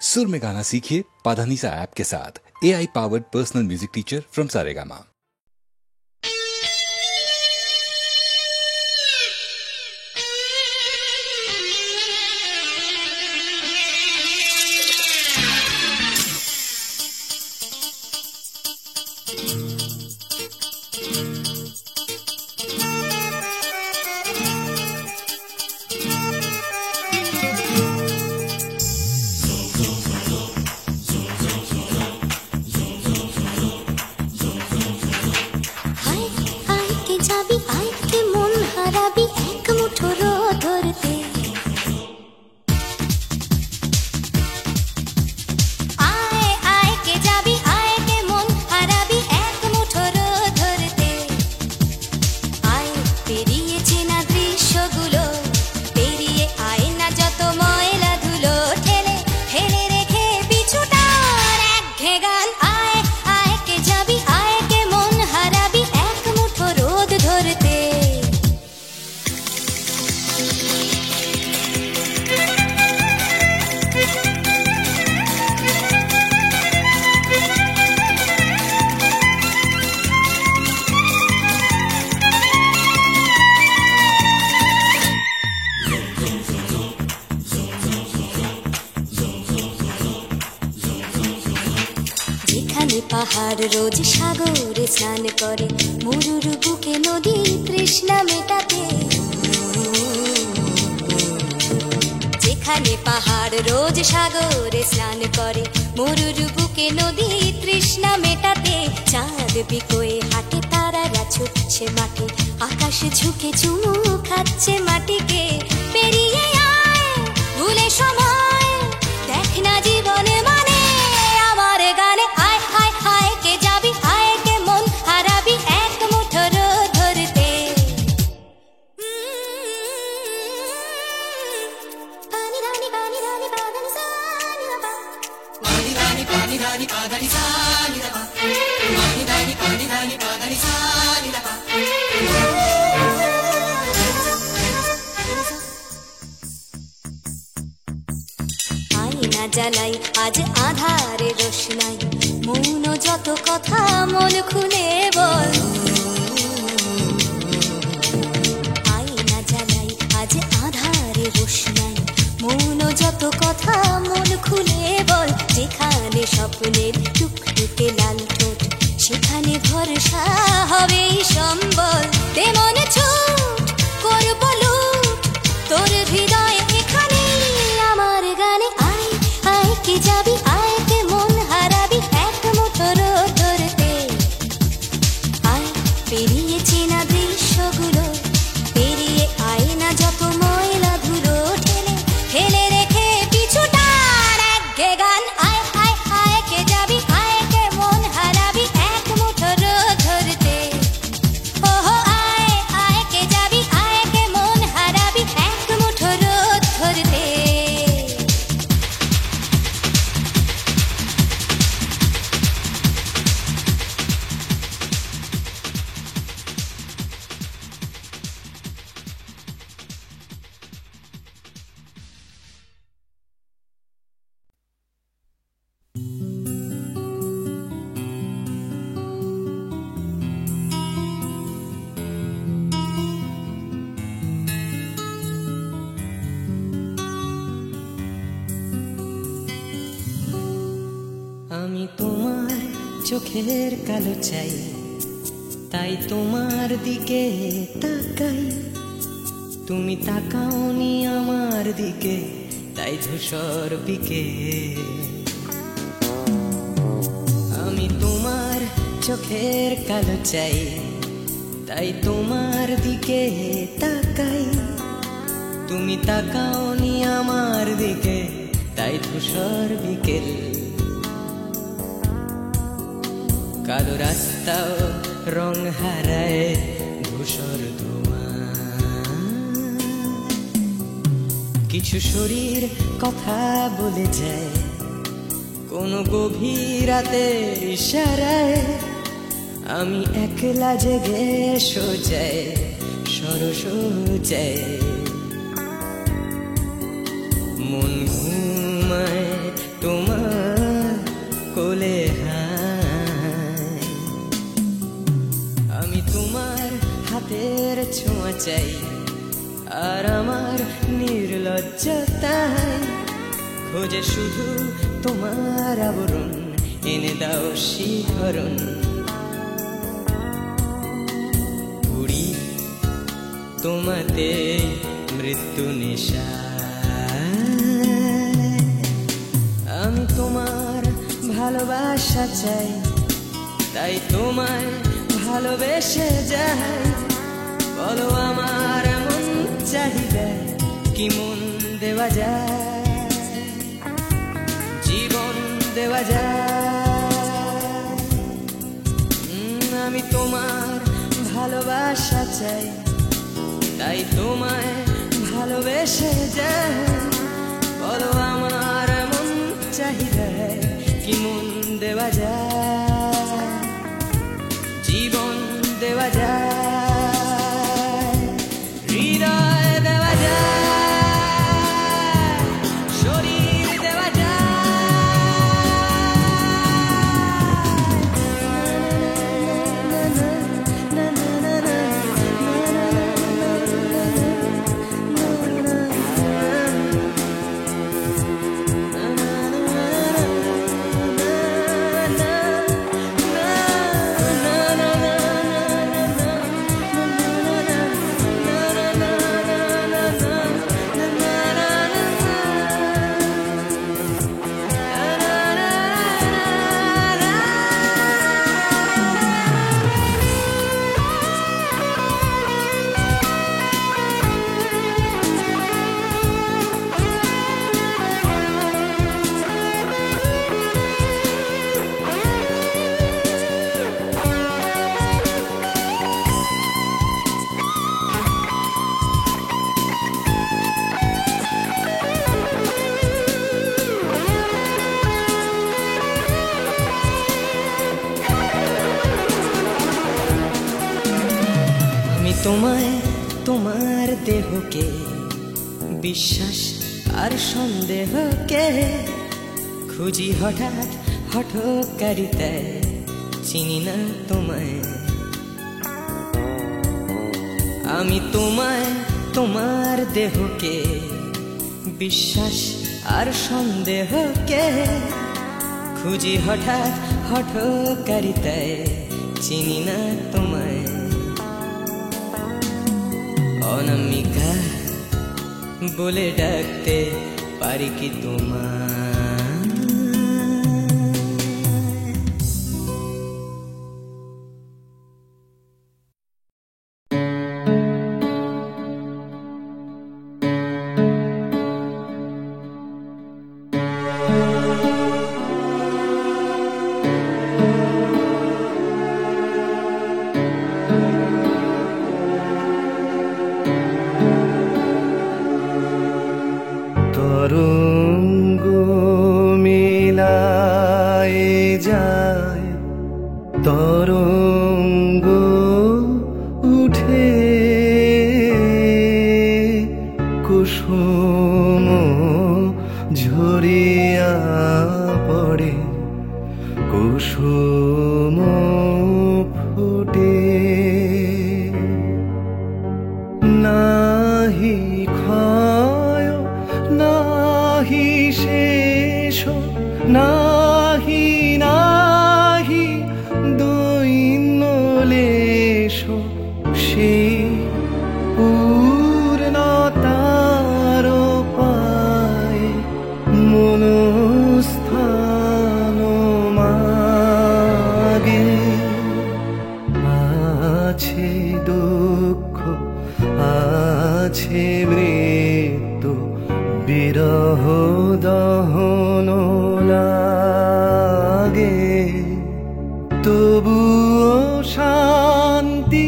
सुर में गाना सीखिए पाधानीसा ऐप के साथ। AI powered personal music teacher from Saregama. পাহাড় রোজ সাগরে স্নান করে, মরুর বুকে নদী তৃষ্ণা মেটাতে। যেখানে পাহাড় রোজ সাগরে স্নান করে, মরুর বুকে নদী তৃষ্ণা মেটাতে। চাঁদ বিকোয়ে হাটে, তারারা ছুটছে মাঠে, আকাশ ঝুঁকে চুমু খাচ্ছে মাটিকে। পেরিয়ে আয় ভুলে সময়, দেখ না জীবনে মানে আমার গানে। আয় আয় আয় কে যাবি, আয় কে মন হারাবি এক মুঠো রোদ ধরতে। পানি রানি পানি রানি পাদানি সানি রাবা, পানি রানি পানি রানি পাদানি সানি রাবা, পানি রানি পানি রানি পাদানি সানি রাবা। আয়না জ্বালাই আজ আধারে রোশনাই, মৌন যত কথা মন খুলে বল। আয়না জ্বালাই আজ আধারে রোশনাই, মৌন যত কথা মন খুলে বল। যেখানে স্বপ্নের টুকটুকে লাল ঠোঁট, সেখানে ভরসা হবে সম্বল। তেমন ছুট করব লুট তোর হৃদয় এখানে আমার গানে। আয় আয় কে যাবি, আয় কে মন হারাবি এক মুঠো রোদ ধরতে। আয় পেরিয়ে চেনা দৃশ্যগুলো, পেরিয়ে আয় না যত ময়লা ধুলো। ঠেলে ঠেলে রেখে পিছুটার একঘে গান। আয় আয় আয় কে যাবি, আয় কে মন হারাবি এক মুঠো রোদ ধরতে। ওহো আয় আয় কে যাবি, আয় কে মন হারাবি এক মুঠো রোদ ধরতে। আমি তোমার চোখের কালো চাই, তাই তোমার দিকে তাকাই। তুমি তাকাওনি আমার দিকে, তাই ধূসর বিকে। আমি তোমার চোখের কালো চাই, তাই তোমার দিকে তাকাই। তুমি তাকাওনি আমার দিকে, তাই ধূসর বিকেল। কালো রাস্তাও রং হারায় ধূসর ধোঁয়া। কিছু শরীর কথা বলে যায় কোনো গভীর রাতের ইশারায়। আমি একলা জেগে সোজায় সরস যায়। মন ঘুমায় তোমার চাই, আর আমার নির্লজ্জতায় খোঁজে শুধু তোমার আবরণ, এনে দাও শিহরণ। পুরি তোমাতে মৃত্যু নেশা, আমি তোমার ভালোবাসা চাই, তাই তোমায় ভালোবেসে যাই। বলো আমার মন চাহিদা কি মন দেওয়া যায়, জীবন দেওয়া যায়। আমি তোমার ভালোবাসা চাই, তাই তোমায় ভালোবেসে যাই। বলো আমার মন চাহিদা কি মন দেওয়া যায়, জীবন দেওয়া যায়, হৃদয় দেওয়া যায়, শরীর দেওয়া তোমায়, তোমার দেহকে বিশ্বাস আর সন্দেহকে খুঁজি হঠাৎ হঠকারিতায়, চিনি না তোমায়। আমি তোমায়, তোমার দেহকে বিশ্বাস আর সন্দেহকে খুঁজি হঠাৎ হঠকারিতায়, চিনি না তোমায়। অনামিকা বলে ডাকতে পারি কি তোমায়? তরঙ্গ মেলায় যায়, তরঙ্গ উঠে কুসুম ঝরিয়া পড়ে, কুসুম ফুটে। নাহি ক্ষয় নাহি শেষ, নাহি নাহি দৈন্য লেশ, সেই পূর্ণতার পায় মনস্থান মাগে। আছে দুঃখ আছে মৃত্যু, বিরহ দহন লাগে, তবুও শান্তি,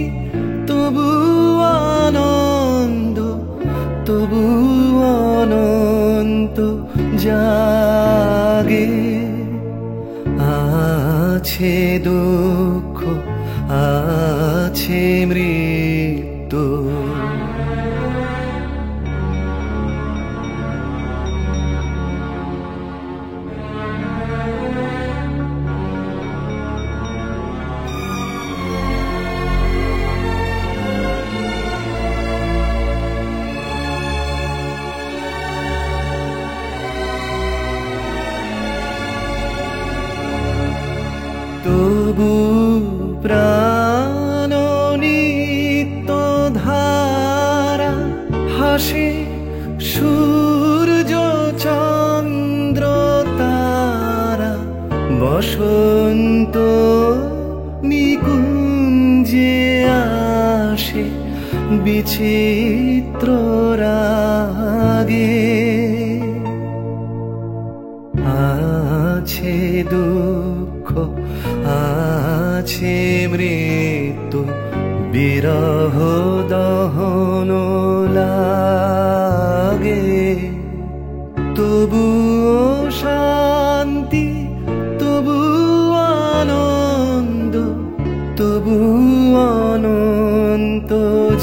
তবু আনন্দ, তবু অনন্ত জাগে। আছে দুঃখ আছে মৃত্যু, বসন্ত নিকুঞ্জে আসে বিচিত্র রাগে, আছে দুঃখ আছে মৃত্যু বিরহ দহন লাগে, তবুও শান্তি তবু আনন্দ তবু অনন্ত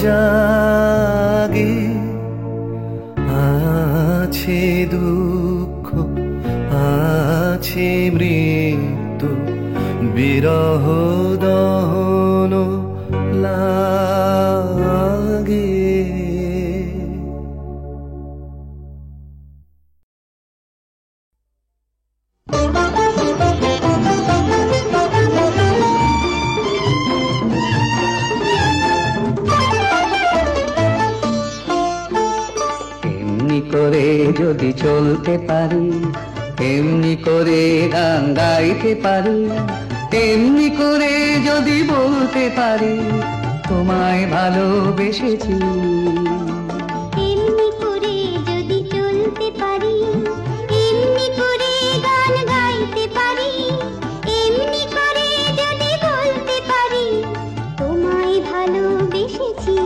জাগে, আছে দুঃখ আছে মৃত্যু বিরহ দহন লাগে। এমনি করে যদি চলতে পারি, এমনি করে গান গাইতে পারি, এমনি করে যদি বলতে পারি তোমায় ভালোবেসেছি, এমনি করে যদি চলতে পারি, এমনি করে গান গাইতে পারি, এমনি করে যদি বলতে পারি তোমায় ভালোবেসেছি,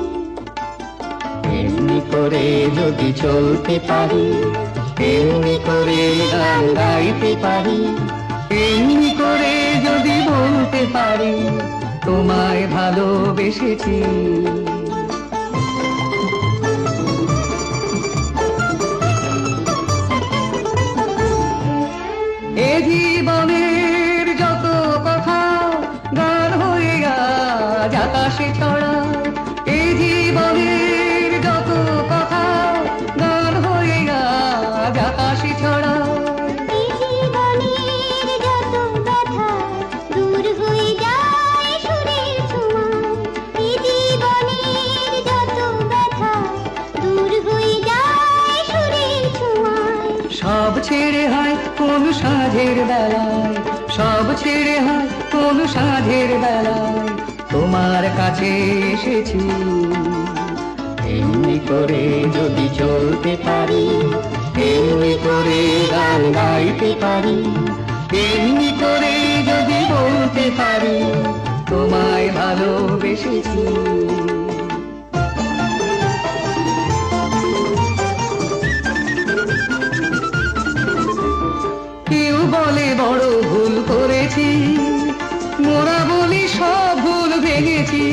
এমনি করে যদি চলতে পারি, এমনি করে গান গাইতে পারি, এমনি করে যদি বলতে পারি তোমায় ভালোবেসেছি। এ জীবনের যত কথা গান হয়ে আজ আকাশে ছড়া, এ জীবনের যত কথা গান হয়ে আজ আকাশে ছড়া, এই জীবনের যত ব্যথা দূর হয়ে যায় সুরের ছোঁয়ায়, এই জীবনের যত ব্যথা দূর হয়ে যায় সুরের ছোঁয়ায়, সব ছেড়ে হয় কোন সাঁঝের বেলায়, সব ছেড়ে হয় কোন সাঁঝের বেলায় তোমার কাছে এসেছি, এমনি করে যদি চলতে পারি, এমনি করে গান গাইতে পারি, এমনি করে যদি বলতে পারি তোমায় ভালোবেসেছি। কেউ বলে বড় ভুল করেছি, মোরা বলি সব ভুল ভেঙেছি,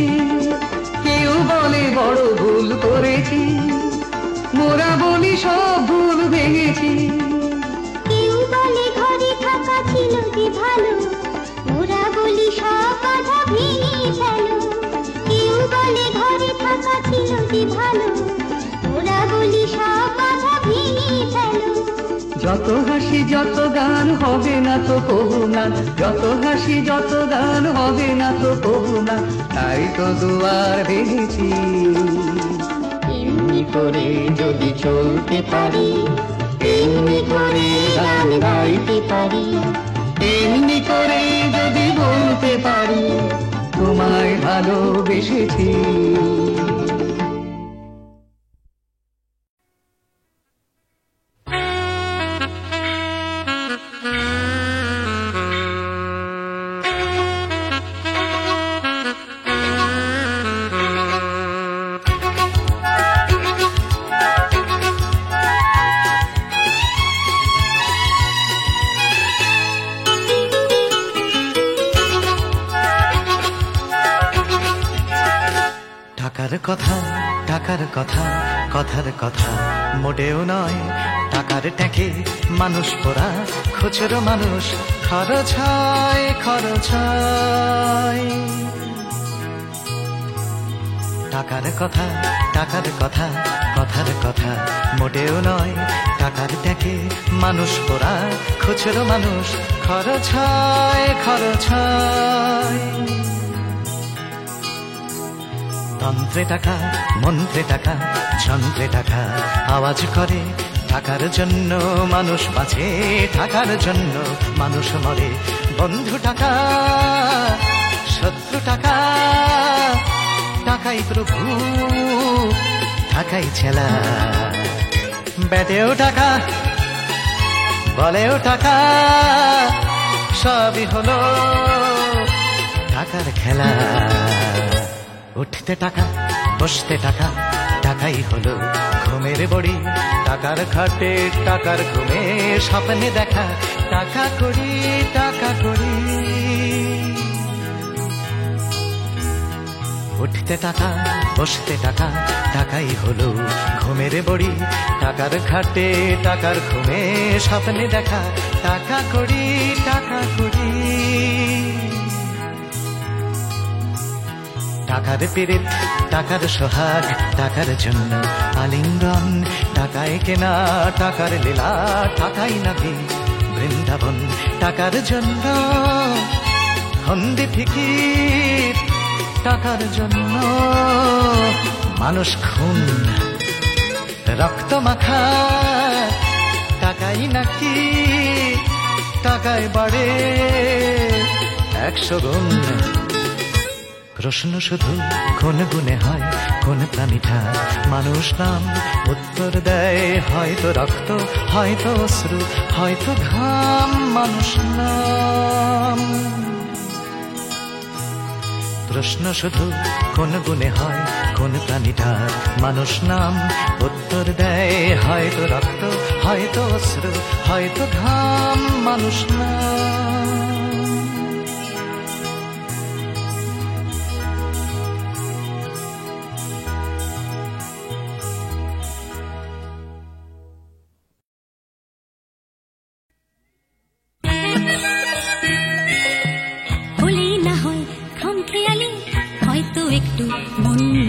কেউ বলে বড় ভুল করেছি, মোরা বলি সব ভুল ভেঙেছি, কেউ বলে ঘরে থাকা ছিল যে ভালো, ওরা বলি সব বাধা ভেঙে ফেলো, কেউ বলে ঘরে থাকা ছিল যে ভালো, ওরা বলি সব বাধা ভেঙে ফেলো, যত হাসি যত গান হবে না তো কবু না, যত হাসি যত গান হবে না তো কবু না, তাই তো দুয়ার ভেঙেছি, এমনি করে যদি চলতে পারি, এমনি করে গান গাইতে পারি, এমনি করে যদি বলতে পারি তোমায় ভালোবেসেছি। টাকার কথা টাকার কথা কথার কথা মোটেও নয়, টাকার ট্যাঁকে মানুষ পোড়া খুচরো মানুষ খরচ হয় খরচ হয়। টাকার কথা টাকার কথা কথার কথা মোটেও নয়, টাকার ট্যাঁকে মানুষ পোড়া খুচরো মানুষ খরচ হয় খরচ হয়। তন্ত্রে টাকা মন্ত্রে টাকা যন্ত্রে টাকা আওয়াজ করে, টাকার জন্য মানুষ বাঁচে টাকার জন্য মানুষ মরে, বন্ধু টাকা, শত্রু টাকা, টাকাই প্রভু, টাকাই ছেলা। ব্যাটেও টাকা, বলেও টাকা, সবই হলো টাকার খেলা। উঠতে টাকা, বসতে টাকা, টাকাই হলো ঘুমের বড়ি। টাকার খাটে, টাকার ঘুমে, স্বপ্নে দেখা টাকা করি, টাকা করি। উঠতে টাকা, বসতে টাকা, টাকাই হলো ঘুমের বড়ি। টাকার খাটে, টাকার ঘুমে, স্বপ্নে দেখা টাকা করি, টাকা করি। টাকার পীড়িত, টাকার সোহাগ, টাকার জন্য আলিঙ্গন। টাকায় কেনা, টাকার লীলা, টাকাই নাকি বৃন্দাবন। টাকার জন্য হন্দি ফিকির, টাকার জন্য মানুষ খুন, রক্ত মাখা। টাকাই নাকি, টাকায় বাড়ে 100 গুণ। প্রশ্ন শুধু কোন গুণে হয়, কোন প্রাণীটা মানুষ নাম? উত্তর দেয় হয়তো রক্ত, হয়তো অশ্রু, হয়তো ঘাম। মানুষ নাম। প্রশ্ন শুধু কোন গুণে হয়, কোন প্রাণীটা মানুষ নাম? উত্তর দেয় হয়তো রক্ত, হয়তো অশ্রু, হয়তো ঘাম। মানুষ নাম। একটু মন্য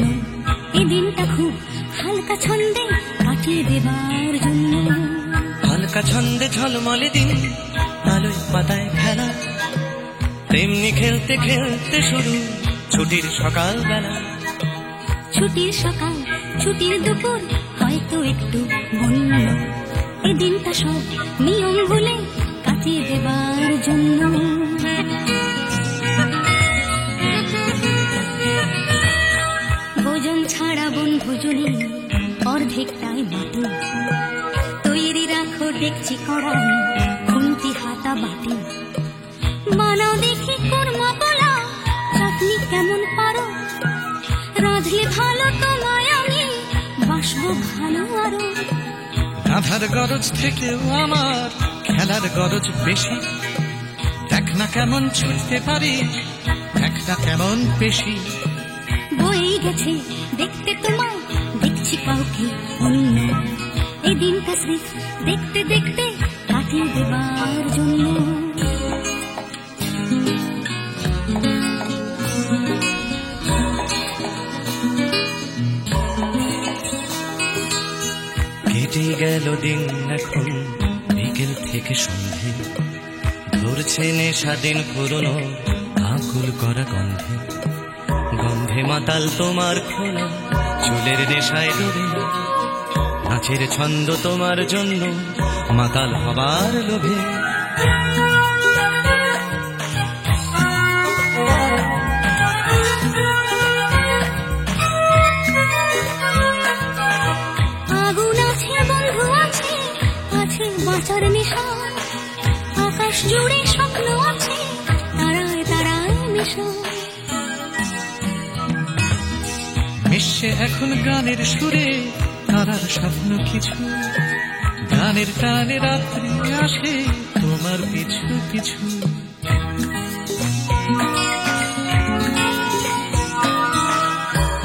এই দিনটা খুব হালকা ছন্দে কাটিয়ে দেবার জন্য। হালকা ছন্দে ঝলমলে দিন, আলোয় পাতায় খেলা, তেমনি খেলতে খেলতে শুরু ছুটির সকাল বেলা। ছুটির সকাল, ছুটির দুপুর, হয়তো একটু মন্য এই দিনটা সব নিয়ম ভুলে কাটিয়ে দেবার জন্য। ভোজন ছাড়া বনভোজনে অর্ধেকটাই মাটি, তৈরি রাখো ডেকচি কড়াই, খুন্তি হাতা বাটি। বানাও দেখি কোরমা পোলাও, চাটনি কেমন পারো, রাঁধলে ভালো তোমায় আমি বাসবো ভালো আরো। রাধার গরজ থেকেও আমার খেলার গরজ বেশি। দেখ না কেমন ছুটতে পারি, দেখ না কেমন পেশি। বই গেছে দেখতে তোমায়, দেখছি কাউকে অন্য এই দিনটা স্মৃতি দেখতে দেখতে কাটিয়ে দেবার জন্য। কেটে গেল দিন এখন বিকেল থেকে সন্ধে, ধরছে নেশা দিন পুরনো আকুল করা গন্ধে। গন্ধে মাতাল তোমার খোলা চুলের নেশায় ডোবে, নাচের ছন্দ তোমার জন্য মাতাল হবার লোভে। আগুন আছে, বন্ধু আছে, আছে বাঁচার নেশা। আকাশ জুড়ে স্বপ্ন আছে, তারায় তারায় নেশা। মিশে এখন গানের সুরে তারার স্বপ্ন কিছু। গানের টানে রাত্রি আসে তোমার পিছু পিছু।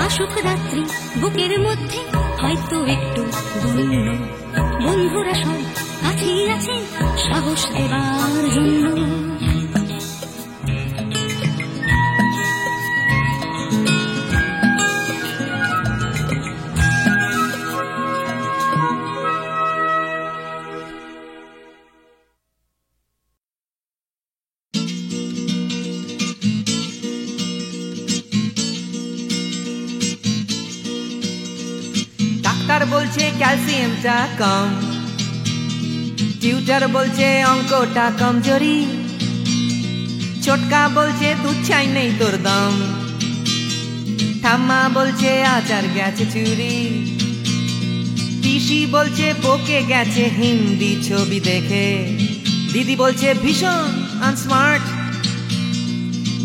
আসুক রাত্রি বুকের মধ্যে, হয়তো একটু বন্য বন্ধুরা সব কাছেই আছে সাহস দেবার জন্য। ডাক্তার বলছে ক্যালসিয়ামটা কম, টিউটার বলছে অঙ্কটা কমজোরি, ছোটকা বলছে দুধ চাই নেই তোর দম, ঠাম্মা বলছে আচার গেছে চুরি, পিসি বলছে বকে গেছে হিন্দি ছবি দেখে, দিদি বলছে ভীষণ আনস্মার্ট,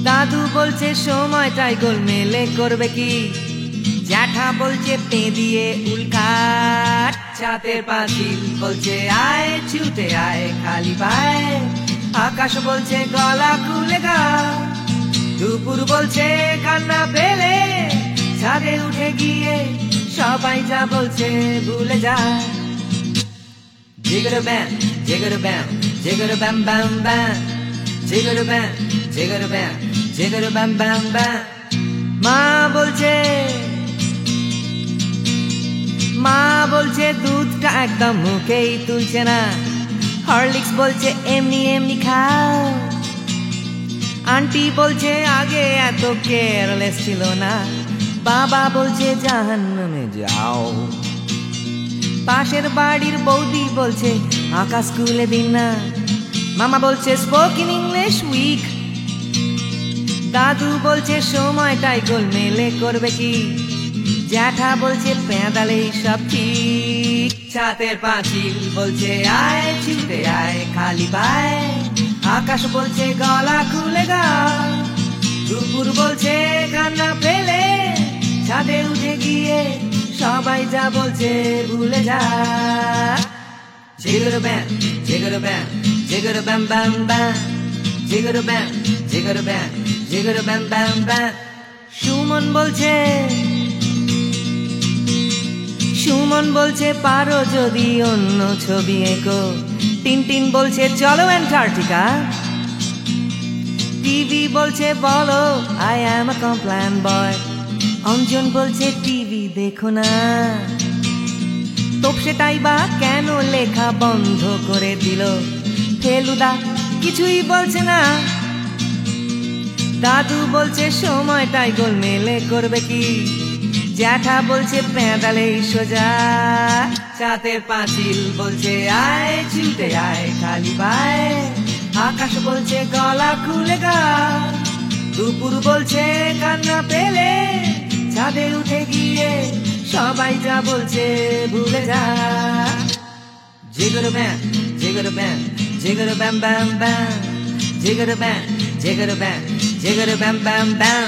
দাদু বলছে সময়টাই গোলমেলে করবে কি, জ্যাঠা বলছে পে দিয়ে উল্কাট, ছাতের পাঁচিল বলছে আয় ছুটে আয় খালি পায়, আকাশ বলছে গলা খুলে গা, দুপুর বলছে কান্না পেলে ছাদে উঠে গিয়ে সবাই যা বলছে ভুলে যা। জিগর ব্যাম জিগর ব্যাম জিগর ব্যাম ব্যাম ব্যাম, জিগর ব্যাম জিগর ব্যাম জিগর ব্যাম ব্যাম ব্যাম। মা বলছে দুধটা একদম মুখেই তুলছে না, হরলিক্স বলছে এমনি এমনি খাও, আন্টি বলছে আগে এত কেয়ারলেস ছিল না, বাবা বলছে জাহান্নামে যাও, পাশের বাড়ির বৌদি বলছে আকাশ স্কুলে দিন না, মামা বলছে স্পোকেন ইংলিশ উইক, দাদু বলছে সময়টাই গোলমেলে করবে কি, জ্যাঠা বলছে পেঁদালেই সব ঠিক, ছাতের পাঁচিল বলছে আয় ছুটে আয় খালি পায়, আকাশ বলছে গলা খুলে গা, দুপুর বলছে কান্না পেলে ছাদে উঠে গিয়ে সবাই যা বলছে ভুলে যা। জিগর ব্যাম জিগর ব্যাম জিগর ব্যাম ব্যাম ব্যাম, জিগর ব্যাম জিগর ব্যাম জিগর ব্যাম ব্যাম ব্যাম। সুমন বলছে পারো যদি অন্য ছবি এঁকো, টিনটিন বলছে চলো অ্যান্টার্কটিকা, টিভি বলছে বলো আই অ্যাম আ কমপ্ল্যান বয়, অঞ্জন বলছে টিভি দেখো না, তোপসেটাই বা কেন লেখা বন্ধ করে দিল, ফেলুদা কিছুই বলছে না, দাদু বলছে সময়টাই গোলমেলে করবে কি, জ্যাঠা বলছে পেঁদালেই সোজা, ছাতের পাঁচিল বলছে আয় ছুটে আয় খালি পায়, আকাশ বলছে গলা খুলে গা, দুপুর বলছে কান্না পেলে ছাদে উঠে গিয়ে সবাই যা বলছে ভুলে যা। জিগর ব্যাম জিগর ব্যাম জিগর ব্যাম ব্যাম ব্যাম, জিগর ব্যাম জিগর ব্যাম জিগর ব্যাম ব্যাম ব্যাম।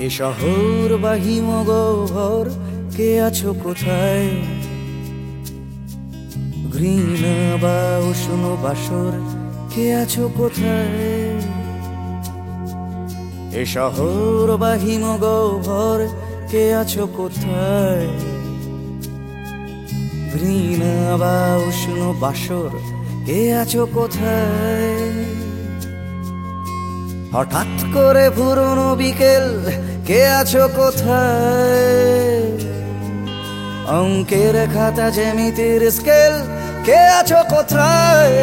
এ শহর বা হিমগহ্বর কে আছো কোথায়, ঘৃণা বা উষ্ণ বাসর কে আছো কোথায়, এ শহর বা হিমগহ্বর কে আছো কোথায়, ঘৃণা বা উষ্ণ বাসর কে আছো কোথায়, হঠাৎ করে পুরনো বিকেল কে আছো কোথায়, অঙ্কের খাতা জ্যামিতির স্কেল কে আছো কোথায়,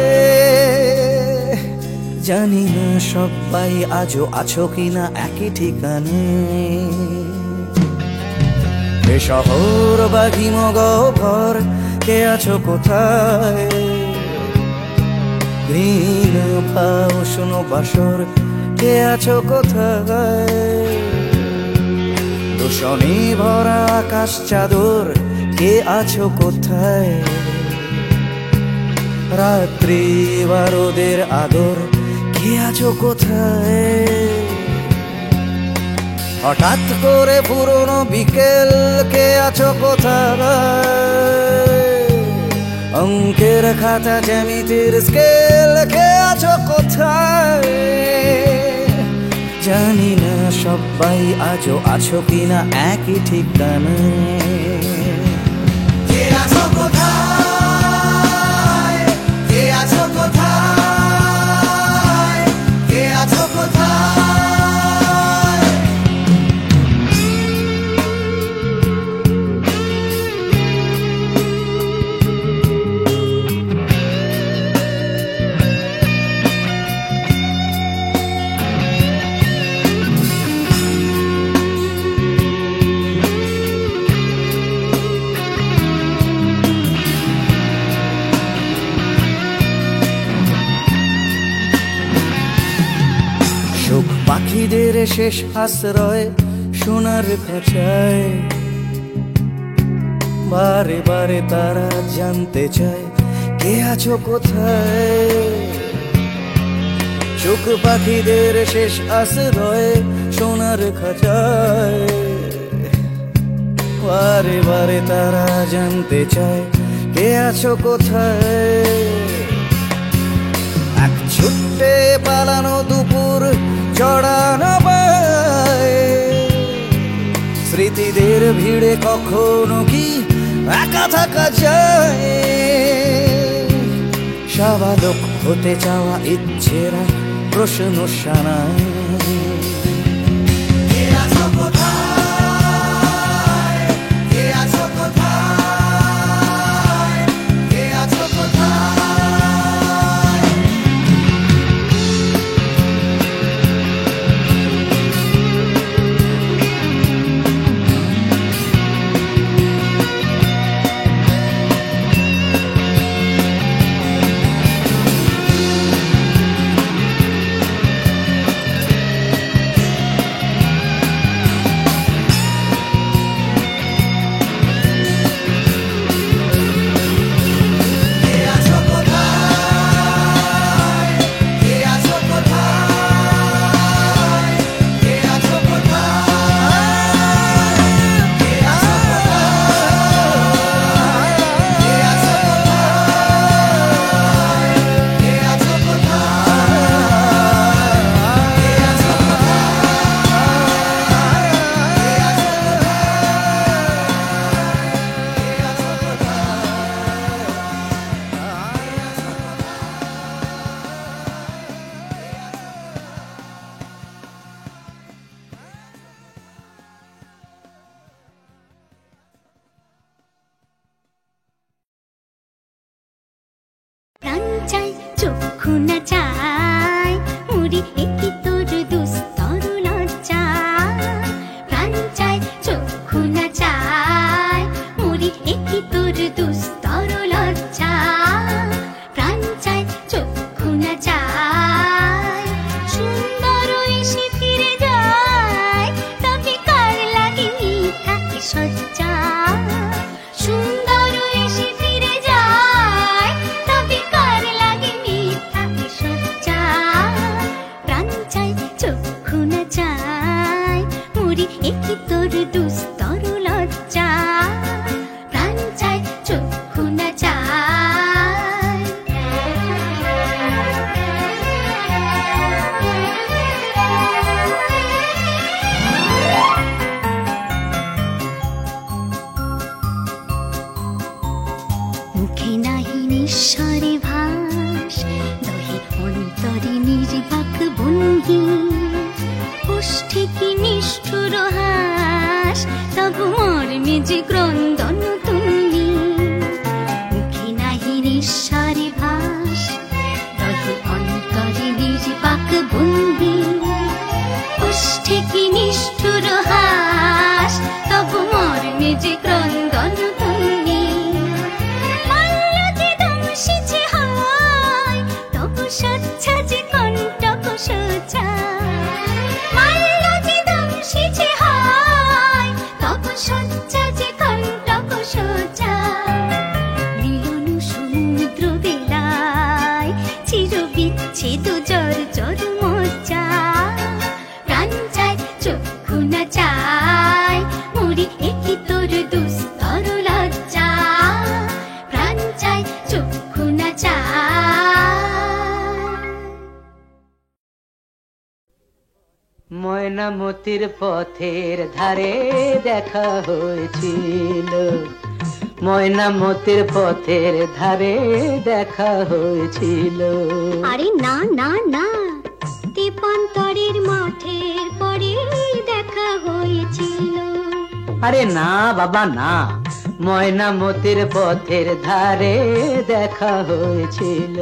জানি না সবাই আজও আছো কিনা একই ঠিকানে, এ শহর বা হিমগহ্বর কে আছো কোথায়, ঘৃণা বা উষ্ণ বাসর কে আছো কোথায়, দূষণে ভরা আকাশ চাদর কে আছো কোথায়, রাত্রি বা রোদের আদর কে আছো কোথায়, হঠাৎ করে পুরনো বিকেল কে আছো কোথায়, অঙ্কের খাতা জ্যামিতির স্কেল কে আছো কোথায়, জানি না সবাই আজও আছো কিনা একই ঠিকানায়, কে আছো কোথায়, কে আছো কোথায়, কে আছো কোথায়। পাখিদের শেষ আশ্রয় সোনার খাঁচায়, বারে বারে তারা জানতে চায় কে আছো কোথায়। চোখ পাখিদের শেষ আশ্রয় সোনার খাঁচায়, বারে বারে তারা জানতে চায় কে আছো কোথায়। এক ছুটে পালানো দুপুর জড়ানো পায়, স্মৃতিদের ভিড়ে কখনো কি একা থাকা যায়। স্বাভাবিক হতে চাওয়া ইচ্ছেরা প্রশ্ন শানায়। প্রাণ চাই চক্ষু না চাই মুড়ি একই তোর দুস্তর লজ্জা। প্রাণ চাই চক্ষু না চাই মুড়ি একই তোর দুস্তর লজ্জা। প্রাণ চাই চক্ষু না চাই সুন্দর এসে ফিরে যায়, তবে কার লাগে মিথ্যা সজ্জা। সুন্দর এসে ফিরে যায়, তবে কার লাগে মিথ্যা সজ্জা। প্রাণ চাই চক্ষু না চাই মুড়ি একই তোর দুস্তর লজ্জা। প্রাণ চাই চক্ষু না চাই। মুখে নাহি নিঃস্বরে ভাস, দহে অন্তরে নির্বাক বন্দী। ওষ্ঠে কি নিষ্ঠুর হাস, তবু মর্মে যে ক্রন্দন তুল্লি। মুখে নাহি নিঃস্বরে ভাস, দহে অন্তরে নির্বাক বন্দী। ওষ্ঠে কি নিষ্ঠুর হাস, তবু মর্মে যে ক্রন্দন তুল্লি। মাল্য যে দংশিছে হয়, তবু সচ্ছা যে কণ্টক সোজা। মাল্য যে দংশিছে হয়, তবু সচ্ছা যে কণ্টক সোজা। মিলন সমুদ্র বেলায় চির বিচ্ছেদ জর জর মজ্জা। প্রাণ চাই চক্ষু না চাই মুড়ি একই তোর দুস্তর লজ্জা। প্রাণ চাই চক্ষু না চাই। ময়নামতির পথের ধারে দেখা হয়েছিল, ময়নামতির পথের ধারে দেখা হয়েছিল। আরে না না না, তেপান্তরের মাঠের পরে দেখা হয়েছিল। আরে না বাবা না, ময়নামতির পথের ধারে দেখা হয়েছিল।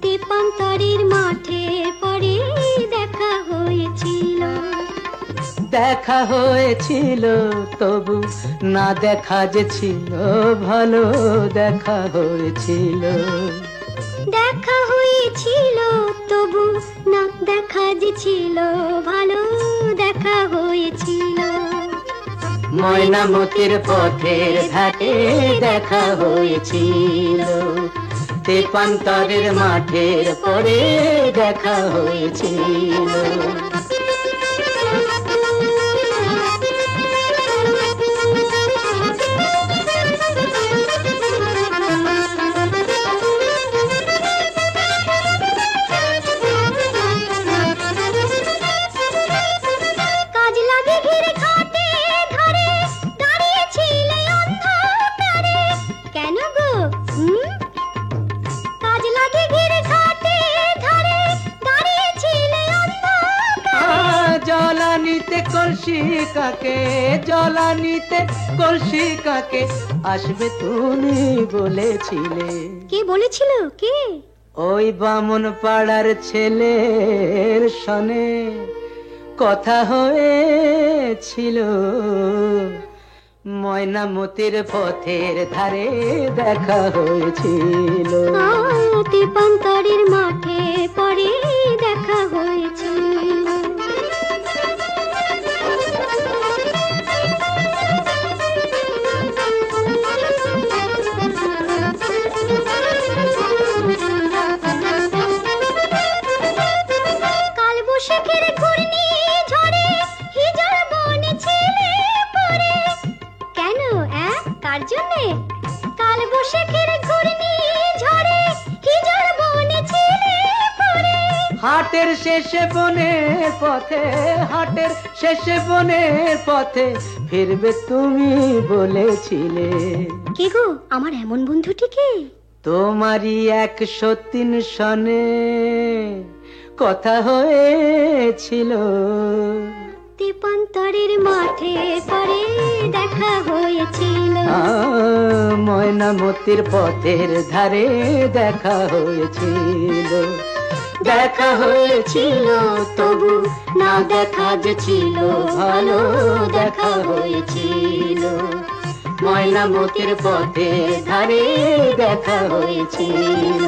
তেপান্তরের মাঠের পরে দেখা হয়েছিল। দেখা হয়েছিল তবু না দেখা যে ছিল ভালো, দেখা হয়েছিল। দেখা হয়েছিল তবু না দেখা যে ছিল ভালো দেখা হয়েছিল। ময়নামতির পথের ঘাটে দেখা হয়েছিল, তেপান্তরের মাঠের পরে দেখা হয়েছিল। জলানিতে কলসি কাকে আসবে তুমি বলেছিলে। কে বলেছিল? কে? ওই বামন পাড়ার ছেলের সনে কথা হয়েছিল। ময়নামতির পথের ধারে দেখা হয়েছিল, তেপান্তরের মাঠে পরে দেখা হয়েছিল। হাটের শেষে বনের পথে, হাটের শেষে বনের পথে ফিরবে তুমি বলেছিলে। কে গো আমার এমন বন্ধুটিকে? তোমারই 103 সনে কথা হয়েছিল, তেপান্তরের মাঠে পরে দেখা হয়েছিল। ময়নামতির পথের ধারে দেখা হয়েছিল, দেখা হয়েছিল তবু না দেখা যে ছিল ভালো দেখা হয়েছিল। ময়নামতির পথের ধারে দেখা হয়েছিল।